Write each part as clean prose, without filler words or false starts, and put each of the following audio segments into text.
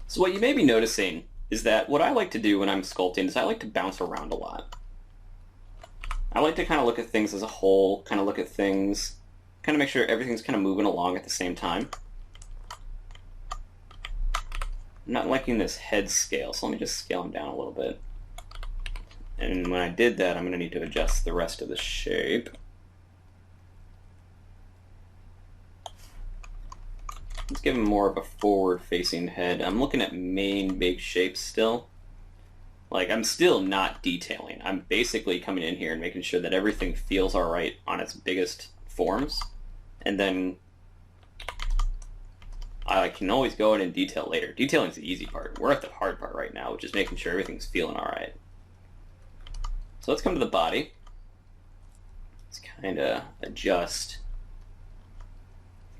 So what you may be noticing is that what I like to do when I'm sculpting is I like to bounce around a lot. I like to kind of look at things as a whole, kind of look at things, kind of make sure everything's kind of moving along at the same time. I'm not liking this head scale, so let me just scale him down a little bit. And when I did that, I'm going to need to adjust the rest of the shape. Let's give him more of a forward-facing head. I'm looking at main big shapes still. Like, I'm still not detailing. I'm basically coming in here and making sure that everything feels alright on its biggest forms. And then I can always go in and detail later. Detailing's the easy part. We're at the hard part right now, which is making sure everything's feeling alright. So let's come to the body. Let's kind of adjust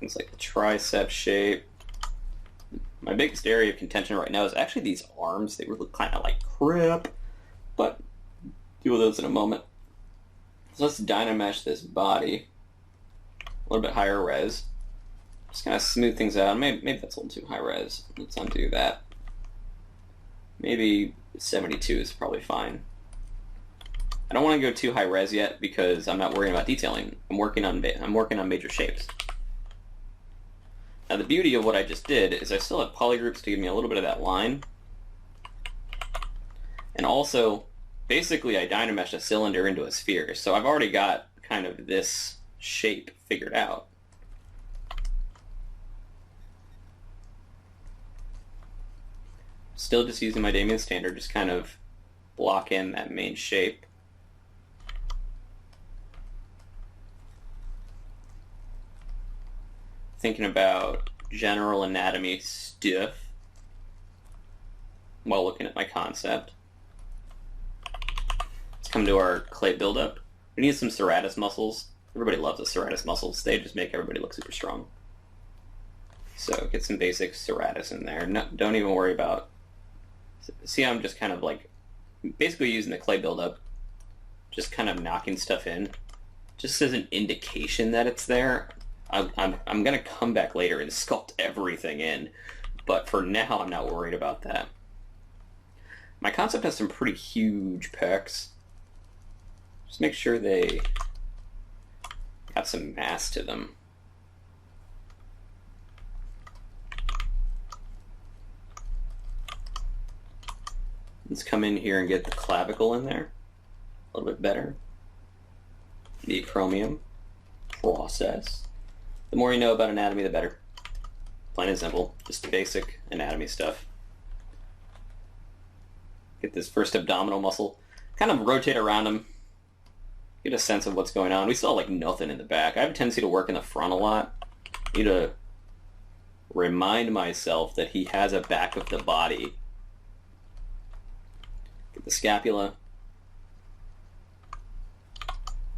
things like the tricep shape. My biggest area of contention right now is actually these arms. They look kind of like crap, but deal with those in a moment. So let's Dynamesh this body. A little bit higher res. Just kind of smooth things out. Maybe that's a little too high res. Let's undo that. Maybe 72 is probably fine. I don't want to go too high res yet because I'm not worrying about detailing. I'm working on major shapes. Now the beauty of what I just did is I still have polygroups to give me a little bit of that line. And also, basically I Dynameshed a cylinder into a sphere, so I've already got kind of this shape figured out. Still just using my Damien Standard, just kind of block in that main shape. Thinking about general anatomy stuff while looking at my concept. Let's come to our clay buildup. We need some serratus muscles. Everybody loves the serratus muscles. They just make everybody look super strong. So get some basic serratus in there. No, don't even worry about... See how I'm just kind of like basically using the clay buildup, just kind of knocking stuff in, just as an indication that it's there. I'm gonna come back later and sculpt everything in, but for now I'm not worried about that. My concept has some pretty huge pecs. Just make sure they got some mass to them. Let's come in here and get the clavicle in there a little bit better. The acromion process. The more you know about anatomy, the better. Plain and simple. Just the basic anatomy stuff. Get this first abdominal muscle. Kind of rotate around him. Get a sense of what's going on. We still have like nothing in the back. I have a tendency to work in the front a lot. I need to remind myself that he has a back of the body. Get the scapula.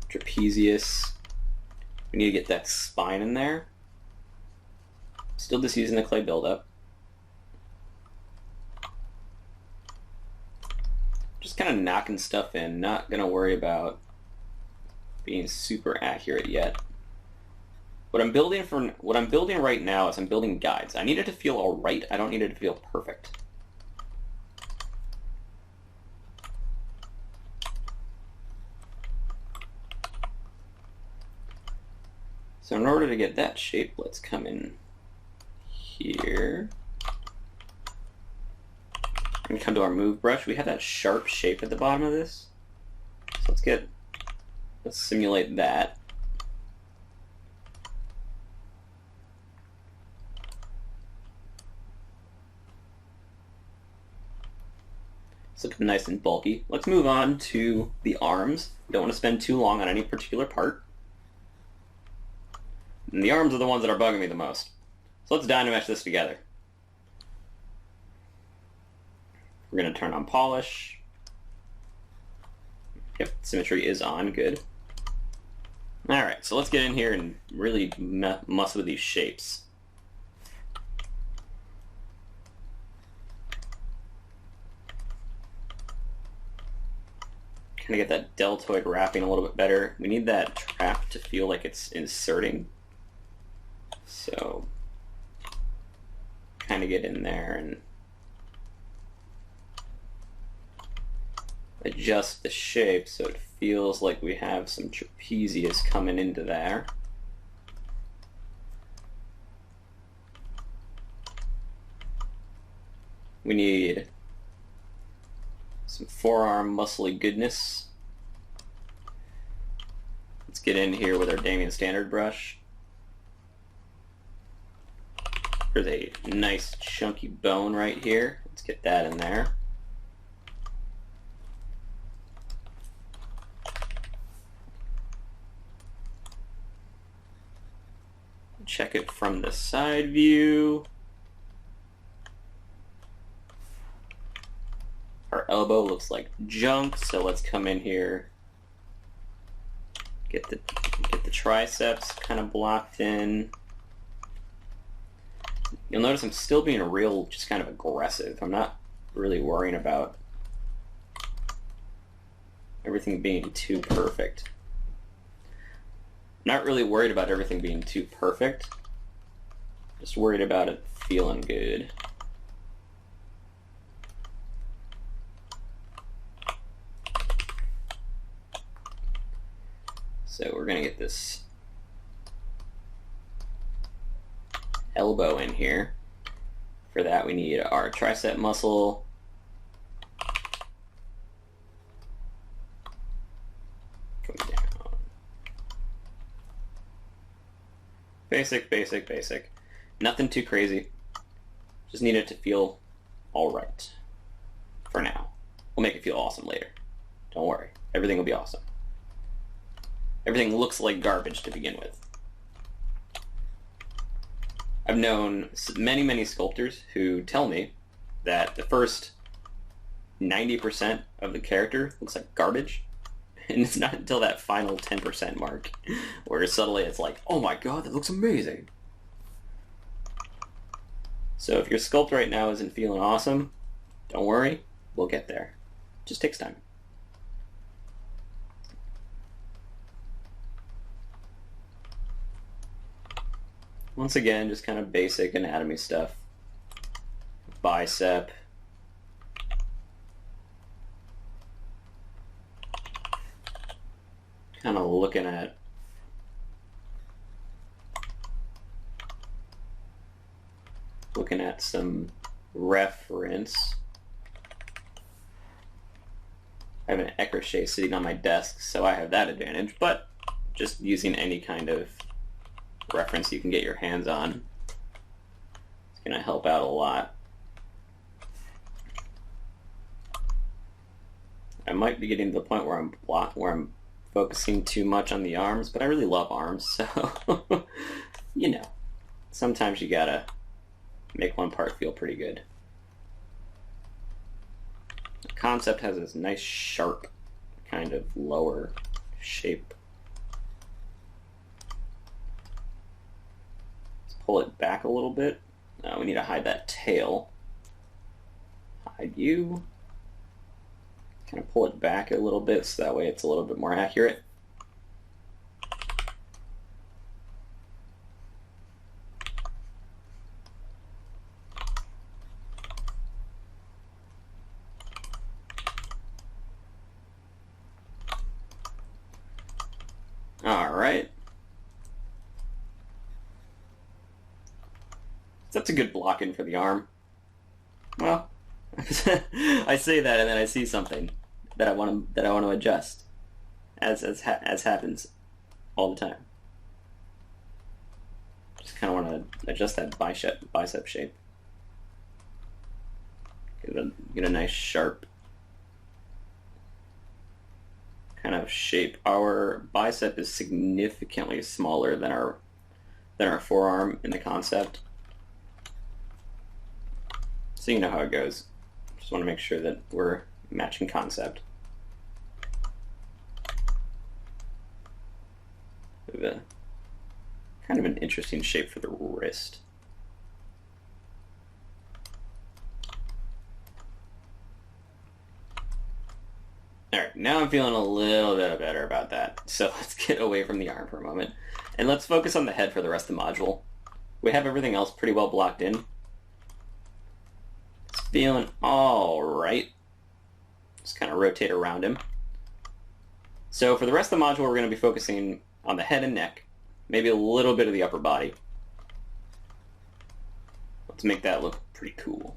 Trapezius. We need to get that spine in there. Still just using the clay buildup. Just kind of knocking stuff in. Not going to worry about being super accurate yet. What I'm building right now is I'm building guides. I need it to feel alright. I don't need it to feel perfect. So in order to get that shape, let's come in here. And come to our move brush. We have that sharp shape at the bottom of this. So let's simulate that. It's looking nice and bulky. Let's move on to the arms. Don't want to spend too long on any particular part. And the arms are the ones that are bugging me the most. So let's Dynamesh this together. We're going to turn on polish. Yep, symmetry is on, good. Alright, so let's get in here and really muss with these shapes. Kind of get that deltoid wrapping a little bit better. We need that trap to feel like it's inserting. So, kind of get in there and adjust the shape so it feels like we have some trapezius coming into there. We need some forearm muscly goodness. Let's get in here with our Damien Standard brush. There's a nice chunky bone right here. Let's get that in there. Check it from the side view. Our elbow looks like junk, so let's come in here. Get the triceps kind of blocked in. You'll notice I'm still being real, just kind of aggressive. I'm not really worrying about everything being too perfect. I'm not really worried about everything being too perfect. Just worried about it feeling good. So we're gonna get this elbow in here. For that we need our tricep muscle. Coming down. Basic, basic, basic. Nothing too crazy. Just need it to feel alright. For now. We'll make it feel awesome later. Don't worry. Everything will be awesome. Everything looks like garbage to begin with. I've known many, many sculptors who tell me that the first 90% of the character looks like garbage, and it's not until that final 10% mark where suddenly it's like, oh my god, that looks amazing. So if your sculpt right now isn't feeling awesome, don't worry, we'll get there. It just takes time. Once again, just kind of basic anatomy stuff. Bicep. Kind of looking at some reference. I have an Ecrochet sitting on my desk, so I have that advantage, but just using any kind of reference you can get your hands on, it's going to help out a lot. I might be getting to the point where I'm focusing too much on the arms, but I really love arms, so you know, sometimes you gotta make one part feel pretty good. The concept has this nice sharp kind of lower shape. Pull it back a little bit. We need to hide that tail. Hide you. Kind of pull it back a little bit so that way it's a little bit more accurate. All right. That's a good block-in for the arm. Well, I say that and then I see something that I want to adjust, as happens all the time. Just kind of want to adjust that bicep shape. Get a nice sharp kind of shape. Our bicep is significantly smaller than our forearm in the concept. So you know how it goes. Just want to make sure that we're matching concept. Kind of an interesting shape for the wrist. Alright, now I'm feeling a little bit better about that. So let's get away from the arm for a moment. And let's focus on the head for the rest of the module. We have everything else pretty well blocked in. Feeling alright. Just kind of rotate around him. So for the rest of the module, we're going to be focusing on the head and neck, maybe a little bit of the upper body. Let's make that look pretty cool.